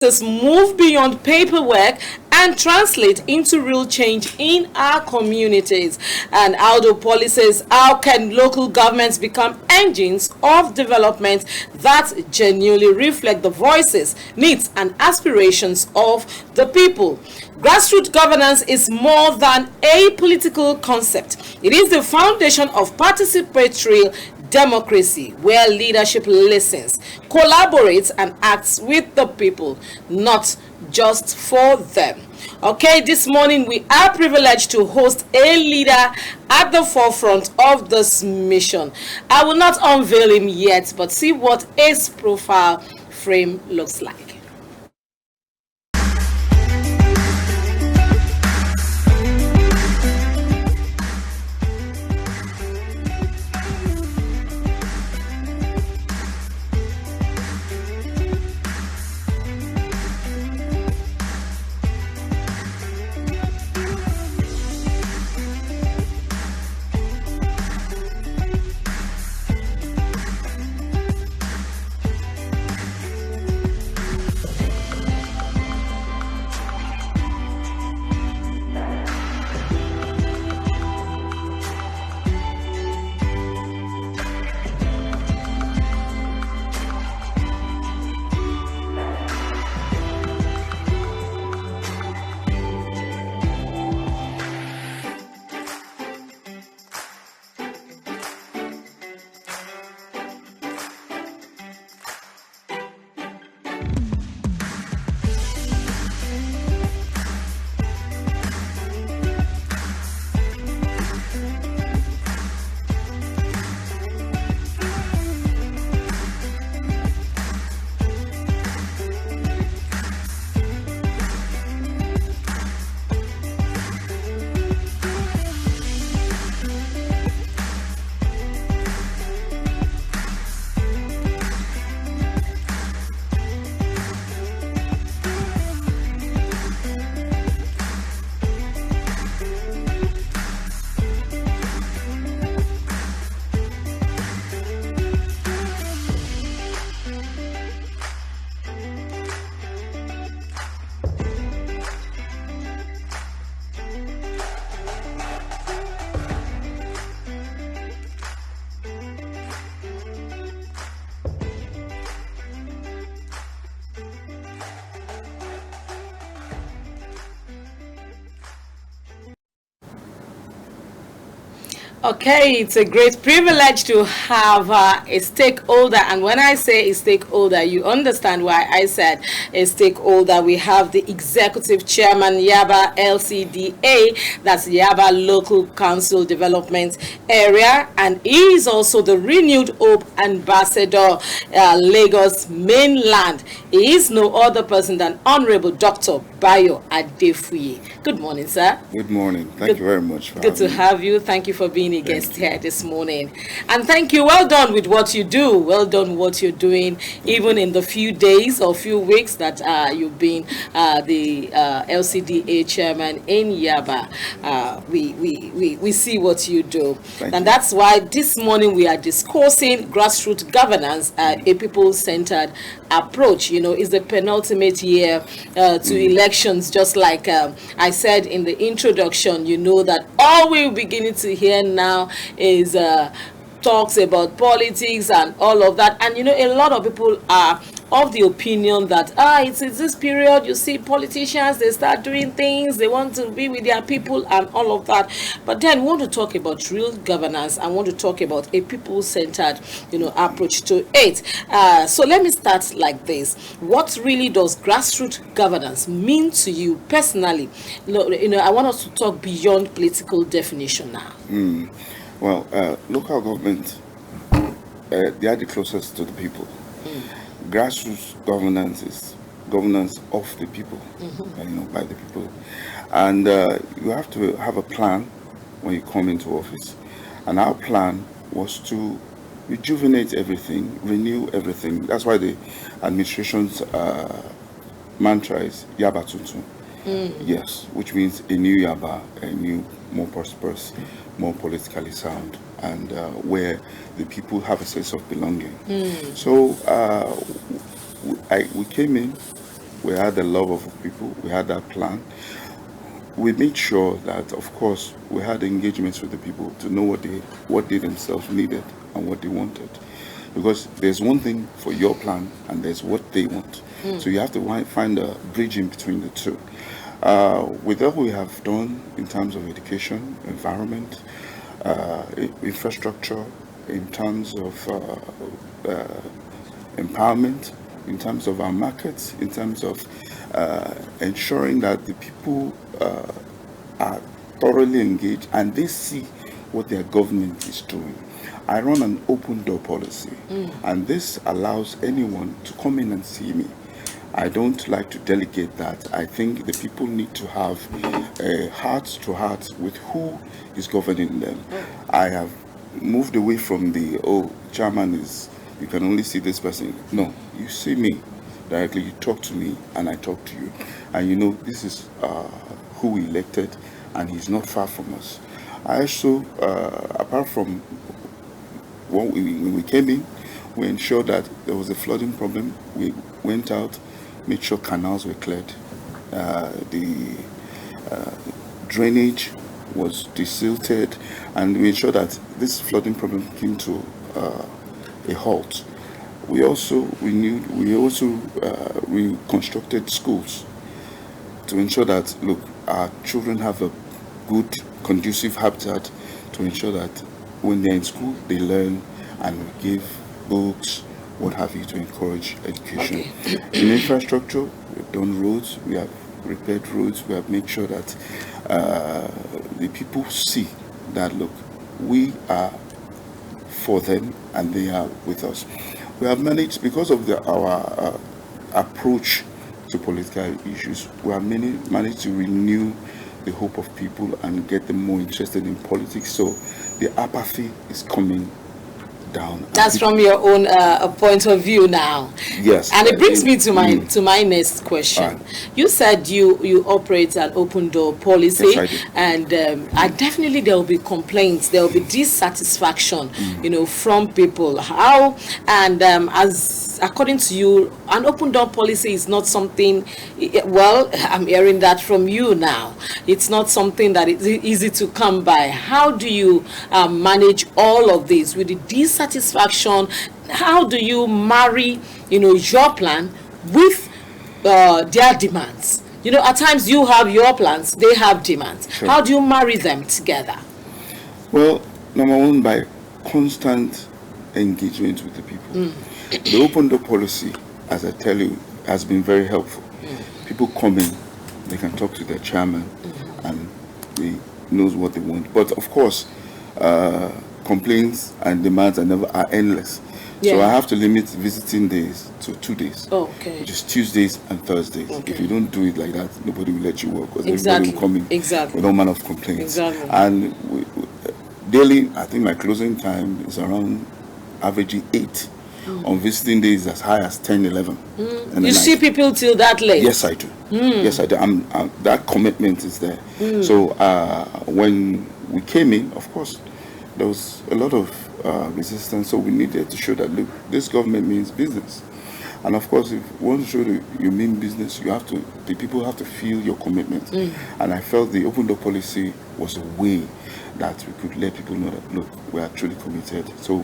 move beyond paperwork and translate into real change in our communities. And how can local governments become engines of development that genuinely reflect the voices, needs, and aspirations of the people? Grassroots governance is more than a political concept. It is the foundation of participatory democracy, where leadership listens, collaborates, and acts with the people, not just for them. Okay, this morning we are privileged to host a leader at the forefront of this mission. I will not unveil him yet, but see what his profile frame looks like. Okay, it's a great privilege to have a stakeholder, and when I say a stakeholder, you understand why I said a stakeholder. We have the executive chairman, Yaba LCDA, that's Yaba Local Council Development Area, and he is also the Renewed Hope Ambassador, Lagos Mainland. He is no other person than Honorable Dr. Bayo Adefuye. Good morning, sir. Good morning. Thank you very much for Good to have you. Thank you for being a guest here this morning. And thank you. Well done with what you do. Well done what you're doing, even in the few days or few weeks that you've been the LCDA chairman in Yaba. We see what you do. And that's why this morning we are discussing grassroots governance, a people-centered approach. You know, is the penultimate year to elections, just like I said in the introduction. You know that all we're beginning to hear now is talks about politics and all of that. And you know, a lot of people are of the opinion that it's this period, you see politicians, they start doing things, they want to be with their people and all of that. But then we want to talk about real governance. I want to talk about a people-centered, approach to it. So let me start like this. What really does grassroots governance mean to you personally? I want us to talk beyond political definition now. Well, local government, they are the closest to the people. Grassroots governance is governance of the people, by the people. And you have to have a plan when you come into office. And our plan was to rejuvenate everything, renew everything. That's why the administration's mantra is Yaba Tutu. Yes, which means a new Yaba, a new, more prosperous, more politically sound, and where the people have a sense of belonging. So we came in we had the love of people, we had that plan. We made sure that, of course, we had engagements with the people to know what they themselves needed and what they wanted. Because there's one thing for your plan and there's what they want. So you have to find a bridge in between the two. With what we have done in terms of education, environment, infrastructure, in terms of empowerment, in terms of our markets, in terms of ensuring that the people are thoroughly engaged and they see what their government is doing. I run an open door policy, and this allows anyone to come in and see me. I don't like to delegate that. I think the people need to have a heart-to-heart with who is governing them. I have moved away from the, chairman is, you can only see this person. No, you see me directly, you talk to me, and I talk to you. And you know, this is who we elected, and he's not far from us. I also, apart from when we came in, we ensured that there was a flooding problem. We went out, made sure canals were cleared. The drainage was desilted, and we ensured that this flooding problem came to a halt. We also reconstructed schools to ensure that, look, our children have a good, conducive habitat, to ensure that when they're in school, they learn, and we give books, what have you, to encourage education. Okay. In infrastructure, we've done roads, we have repaired roads, we have made sure that the people see that, look, we are for them and they are with us. We have managed, because of our approach to political issues, we have managed to renew the hope of people and get them more interested in politics. So the apathy is coming down. That's from your own point of view now. Yes. And it brings me to my next question. You said you operate an open door policy. Yes, I do. And definitely there will be complaints, there will be dissatisfaction, from people. How and as according to you, an open door policy is not something, well, I'm hearing that from you now. It's not something that is easy to come by. How do you manage all of this with the dissatisfaction? How do you marry, your plan with their demands? At times you have your plans, they have demands. Sure. How do you marry them together? Well, number one, by constant engagement with the people. The open door policy, as I tell you, has been very helpful. People come in, they can talk to their chairman, and they knows what they want. But of course, complaints and demands are endless. Yeah. So I have to limit visiting days to 2 days. Okay. Which is Tuesdays and Thursdays. Okay. If you don't do it like that, nobody will let you work, because exactly. everybody will come in with all manner of complaints. Exactly. And daily, I think my closing time is around averaging 8. On visiting days as high as 10, 11. You see people till that late? Yes, I do. Yes, I do. That commitment is there. So when we came in, of course, there was a lot of resistance. So we needed to show that, look, this government means business. And of course, if you want to show that you mean business, the people have to feel your commitment. And I felt the open door policy was a way that we could let people know that, look, we are truly committed. So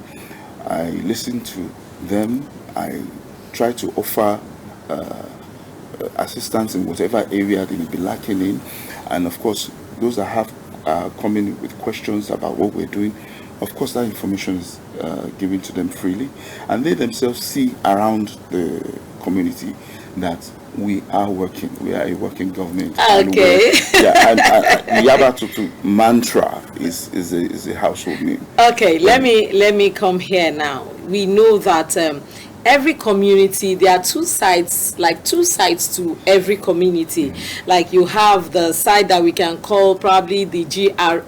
I listened to them. I try to offer assistance in whatever area they may be lacking in, and of course those that have come in with questions about what we're doing, of course that information is given to them freely, and they themselves see around the community that we are a working government. Okay. Yaba to mantra is a household name. Okay, let me come here now. We know that every community, there are two sides to every community. Like you have the side that we can call probably the GRA,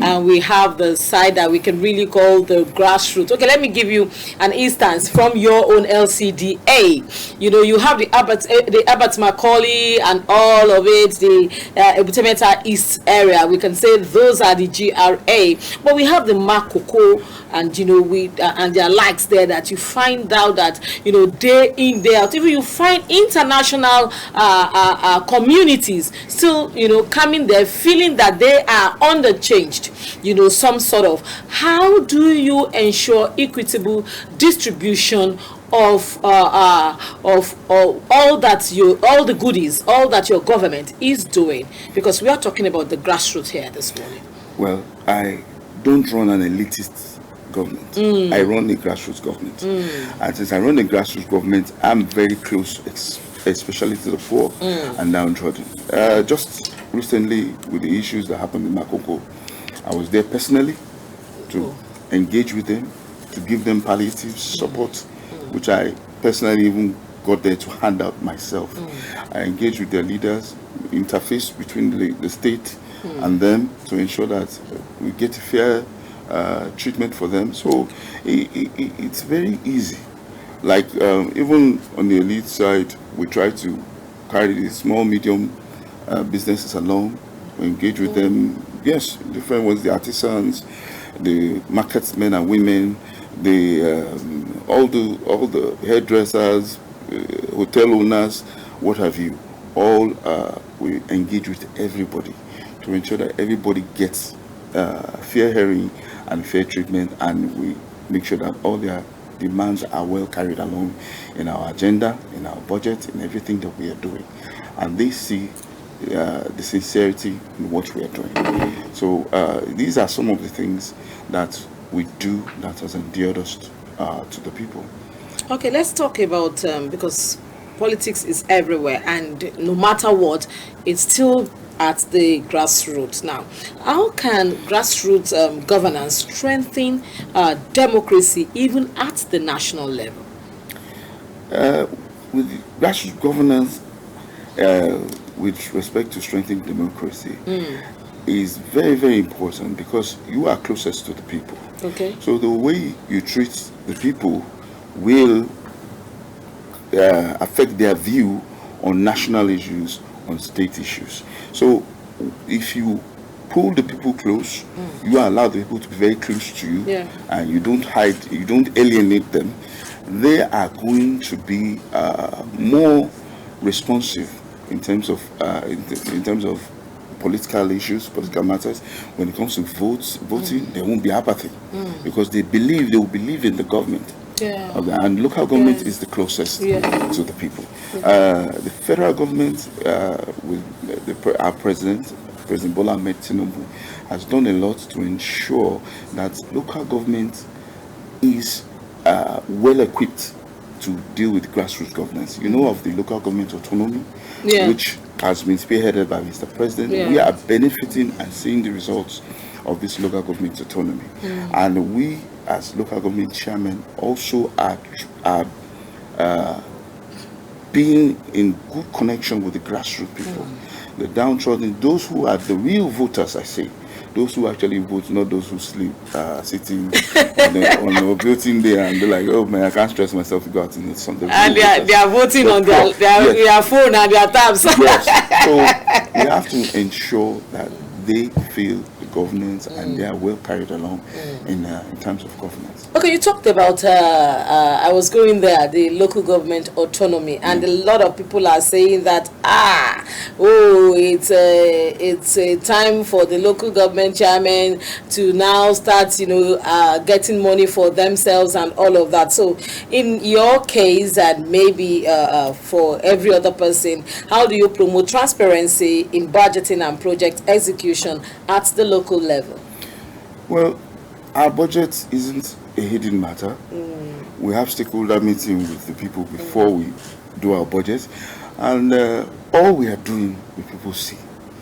and we have the side that we can really call the grassroots. Okay, let me give you an instance from your own LCDA. You have the Abbott Macaulay and all of it, the Ebutemeta East area. We can say those are the GRA, but we have the Makoko and and their likes there that you find out out that, day in, day out, even you find international communities still, coming there, feeling that they are underchanged, some sort of. How do you ensure equitable distribution of all the goodies, all that your government is doing? Because we are talking about the grassroots here this morning. Well, I don't run an elitist government. I run a grassroots government. And since I run a grassroots government, I'm very close, especially to the poor and downtrodden. Just recently, with the issues that happened in Makoko, I was there personally to engage with them, to give them palliative support, which I personally even got there to hand out myself. I engaged with their leaders, interface between the state and them to ensure that we get a fair treatment for them. So it's very easy. Like even on the elite side, we try to carry the small, medium businesses along. We engage with them. Yes, different ones, the artisans, the marketsmen and women, all the hairdressers, hotel owners, what have you. All we engage with everybody to ensure that everybody gets fair hearing and fair treatment, and we make sure that all their demands are well carried along in our agenda, in our budget, in everything that we are doing, and they see the sincerity in what we are doing. So these are some of the things that we do that has endeared us to the people. Okay, let's talk about because politics is everywhere, and no matter what, it's still at the grassroots. Now, how can grassroots governance strengthen democracy even at the national level? With grassroots governance, with respect to strengthening democracy, is very, very important because you are closest to the people. Okay. So the way you treat the people will affect their view on national issues, on state issues. So if you pull the people close, you allow the people to be very close to you, and you don't hide, you don't alienate them, they are going to be more responsive in terms of political issues, political matters. When it comes to voting, there won't be apathy because they will believe in the government. And local government is the closest to the people. The federal government, with our President Bola Ahmed Tinubu, has done a lot to ensure that local government is well equipped to deal with grassroots governance. You know of the local government autonomy, which has been spearheaded by Mr. President. We are benefiting and seeing the results of this local government autonomy. And we, as local government chairman, also are being in good connection with the grassroots people, the downtrodden, those who are the real voters, I say. Those who actually vote, not those who sleep, sitting on the voting day and be like, oh man, I can't stress myself to go out and eat something. And they are voting on their phone and their tabs. Yes. So we have to ensure that they feel the governance and they are well carried along in terms of governance. Okay, you talked about, I was going there, the local government autonomy, and a lot of people are saying that, it's a time for the local government chairman to now start, getting money for themselves and all of that. So in your case, and maybe for every other person, how do you promote transparency in budgeting and project execution at the local level? Well, our budget isn't a hidden matter. We have stakeholder meeting with the people before we do our budget, and all we are doing, the people see.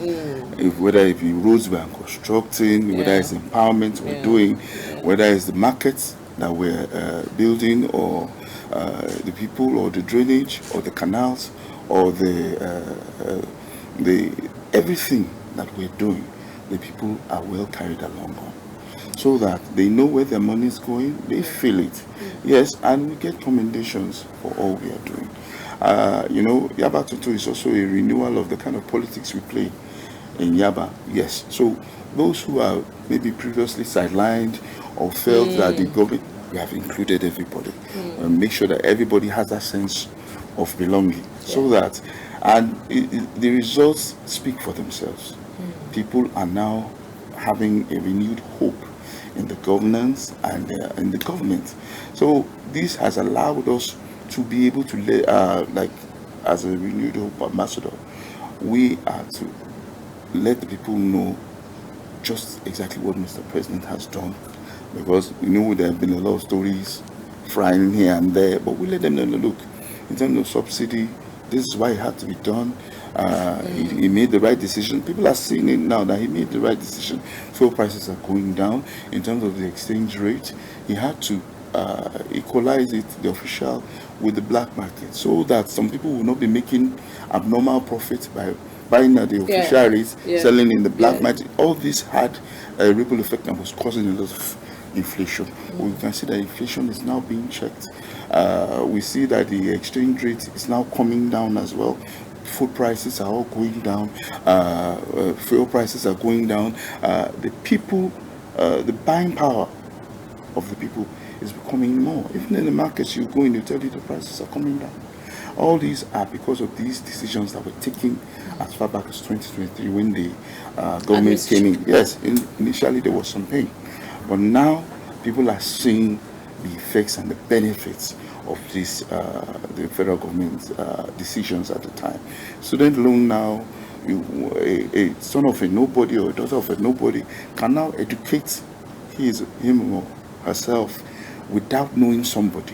Whether it be roads we are constructing, whether it's empowerment we're doing, whether it's the markets that we're building, or the people, or the drainage, or the canals, or the everything that we're doing, the people are well carried along on, so that they know where their money is going, they feel it. Yes, and we get commendations for all we are doing. Yaba 2 is also a renewal of the kind of politics we play in Yaba. Yes, so those who are maybe previously sidelined or felt that the government, we have included everybody. Make sure that everybody has that sense of belonging, so that, and the results speak for themselves. People are now having a renewed hope in the governance and in the government. So this has allowed us to be able to, like, as a renewed hope ambassador, we are to let the people know just exactly what Mr. President has done, because there have been a lot of stories flying here and there, but we let them know, look, in terms of subsidy, this is why it had to be done. He made the right decision. People are seeing it now that he made the right decision. Fuel prices are going down. In terms of the exchange rate, he had to equalize it, the official, with the black market, so that some people will not be making abnormal profits by buying at the official rate, selling in the black market. All this had a ripple effect and was causing a lot of inflation. We can see that inflation is now being checked. We see that the exchange rate is now coming down as well. Food prices are all going down. Fuel prices are going down. The people, the buying power of the people is becoming more. Even in the markets you go in, they tell you the prices are coming down. All these are because of these decisions that were taken as far back as 2023 when the government came in. Yes, initially there was some pain, but now people are seeing the effects and the benefits of this, the federal government's decisions at the time. Student loan now, a son of a nobody or a daughter of a nobody can now educate him or herself without knowing somebody.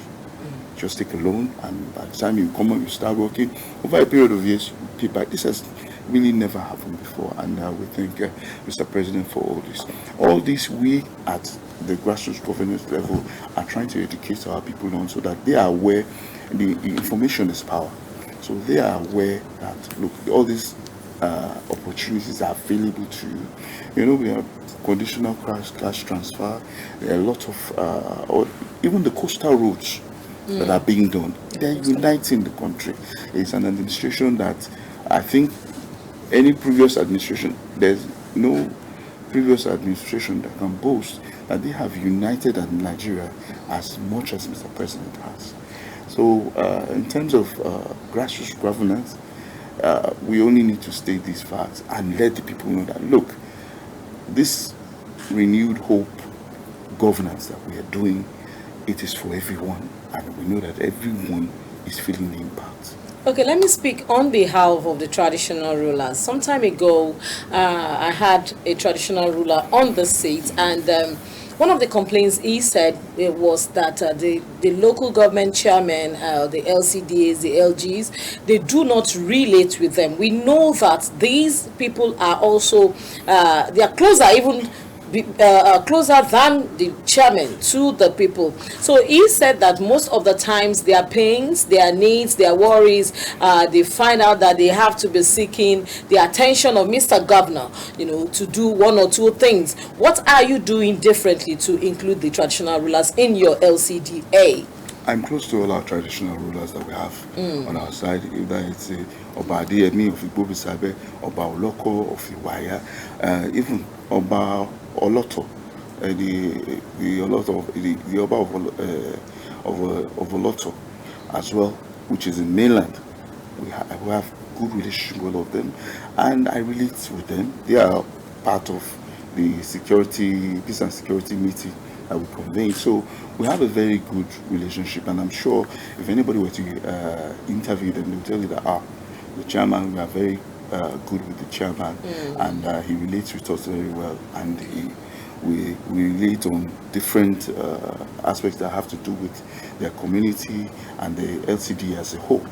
Just take a loan, and by the time you come up, you start working. Over a period of years, you pay back. This has really never happened before, and we thank Mr. President for all this. All this, we at the grassroots governance level are trying to educate our people on, so that they are aware. The information is power, so they are aware that, look, all these opportunities are available to you. We have conditional cash transfer. There are a lot of, or even the coastal roads that are being done. They're uniting the country. It's an administration that I think any previous administration, there's no previous administration that can boast that they have united Nigeria as much as Mr. President has. So in terms of grassroots governance, we only need to state these facts and let the people know that, look, this renewed hope governance that we are doing, it is for everyone, and we know that everyone is feeling the impact. Okay, let me speak on behalf of the traditional rulers. Some time ago, I had a traditional ruler on the seat, and one of the complaints he said was that the local government chairman, the LCDAs, the LGs, they do not relate with them. We know that these people are also, they are closer, even closer than the chairman to the people. So he said that most of the times their pains, their needs, their worries, they find out that they have to be seeking the attention of Mr. Governor, to do one or two things. What are you doing differently to include the traditional rulers in your LCDA? I'm close to all our traditional rulers that we have on our side, either it's Oba Adeyemi of Igbobisabe, Oba Oloko of Iwaya, even Oba Oloto, the Oba of Oloto as well, which is in Mainland. We have good relationship with all of them, and I relate with them. They are part of the peace and security meeting that we convene. So we have a very good relationship, and I'm sure if anybody were to interview them, they'll tell you that the chairman, we are very good with the chairman, and he relates with us very well, and we relate on different aspects that have to do with their community and the LCD as a whole.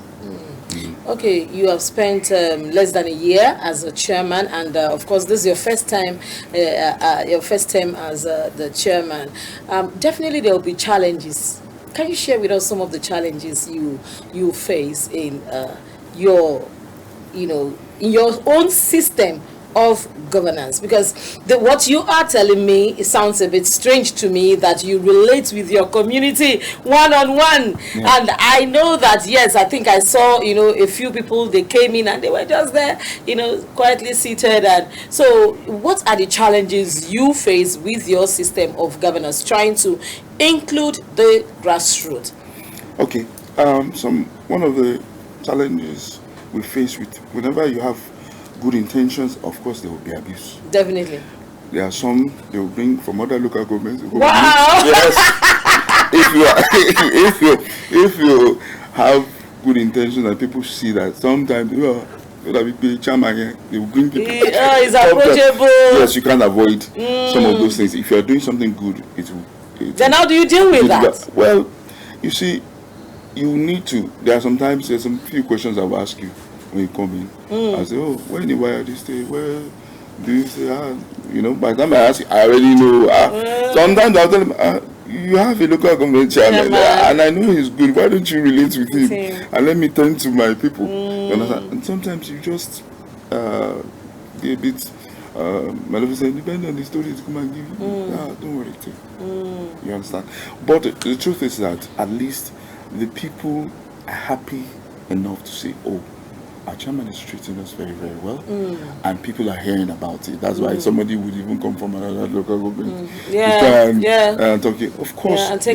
Okay, you have spent less than a year as a chairman, and of course this is your first time as the chairman. Definitely there will be challenges. Can you share with us some of the challenges you face in your own system of governance? Because what you are telling me, it sounds a bit strange to me that you relate with your community one-on-one. And I know that, yes, I think I saw a few people, they came in and they were just there quietly seated. And so what are the challenges you face with your system of governance, trying to include the grassroots? Okay. One of the challenges we face with whenever you have good intentions, of course there will be abuse. Definitely. There are some they will bring from other local governments. Wow. Yes. if you have good intentions and people see that sometimes they will bring people. It's approachable. Yes, you can't avoid some of those things. If you are doing something good, it will. Then how do you deal with that? Well, you see, you need to. There's some few questions I will ask you when you come in. I say, oh, where in the wire this day? Where do you say, by the time I ask you, I already know. Sometimes I'll tell them, you have a local government chairman, and I know he's good. Why don't you relate with him? And let me turn to my people. You understand? And sometimes you just be a bit maleficent, depending on the story to come and give you. Don't worry, you understand? But the truth is that at least the people are happy enough to say, oh, our chairman is treating us very, very well, and people are hearing about it. That's why somebody would even come from another local government and talk. Of course,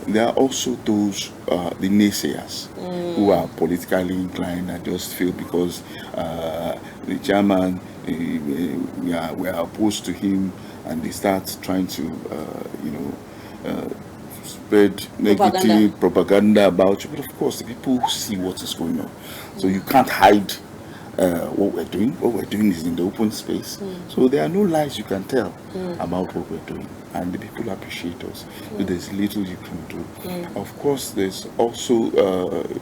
there are also those the naysayers who are politically inclined and just feel because the chairman we are opposed to him, and they start trying to spread negative propaganda about you. But of course, the people see what is going on, so you can't hide what we're doing. What we're doing is in the open space, so there are no lies you can tell about what we're doing, and the people appreciate us. So there's little you can do. Of course, there's also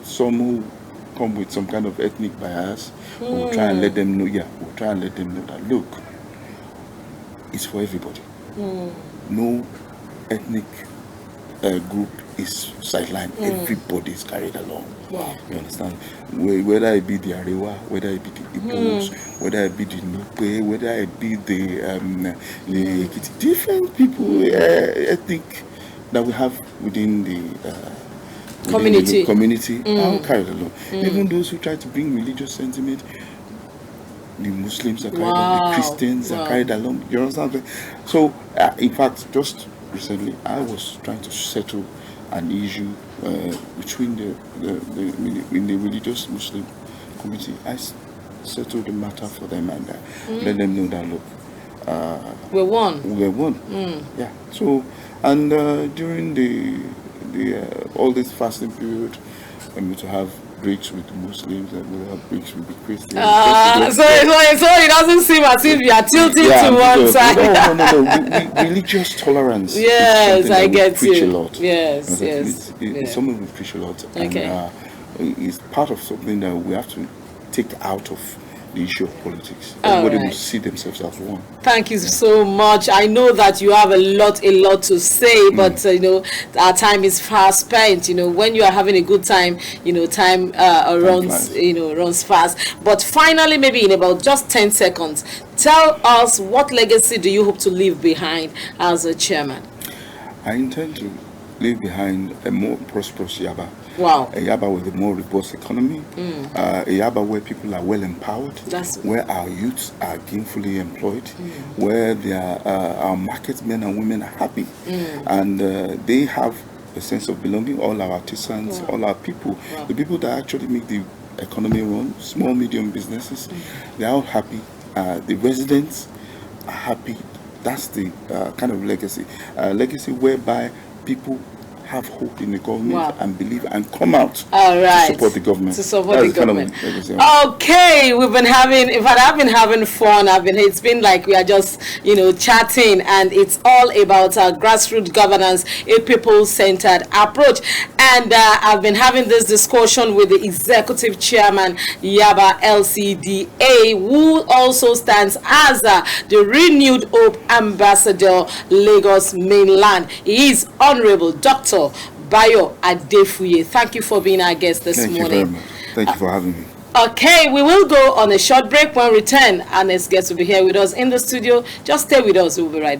some who come with some kind of ethnic bias. We'll try and let them know. We'll try and let them know that look, it's for everybody. No ethnic group is sidelined. Everybody is carried along. Wow. You understand? Whether it be the Arewa, whether it be the Igbos, whether it be the Nupe, whether it be the different people, ethnic that we have within the community are carried along. Even those who try to bring religious sentiment, the Muslims are carried along, the Christians are carried along. You understand? So, in fact, just recently, I was trying to settle an issue between the religious Muslim community. I settled the matter for them and let them know that look, we're one. Yeah. So, and during the all this fasting period, to have breaks with the Muslims and we'll have breaks with the Christians. So it doesn't seem as if you are tilting to one side. No. Religious tolerance. Yes, I get preach you. A lot. Yes. It's something we preach a lot. Okay. And it's part of something that we have to take out of the issue of politics. Everybody will see themselves as one. Thank you so much. I know that you have a lot to say, but our time is fast spent. When you are having a good time, time runs fast. But finally, maybe in about just 10 seconds, tell us, what legacy do you hope to leave behind as a chairman? I intend to leave behind a more prosperous Yaba. Wow. A Yaba with a more robust economy, a Yaba where people are well empowered, where our youths are gainfully employed, where our market men and women are happy, and they have a sense of belonging. All our artisans, all our people, the people that actually make the economy run, small, medium businesses, they are all happy. The residents are happy. That's the kind of legacy whereby people have hope in the government and believe and come out to support the government. Okay, I've been having fun. It's been like we are just, chatting, and it's all about our grassroots governance, a people-centered approach. And I've been having this discussion with the executive chairman, Yaba LCDA, who also stands as the Renewed Hope Ambassador, Lagos Mainland. He is Honorable Dr. Bayo Adefuye. Thank you for being our guest this morning. Thank you very much. Thank you for having me. Okay, we will go on a short break. When we return, our next guest will be here with us in the studio. Just stay with us. We'll be right back.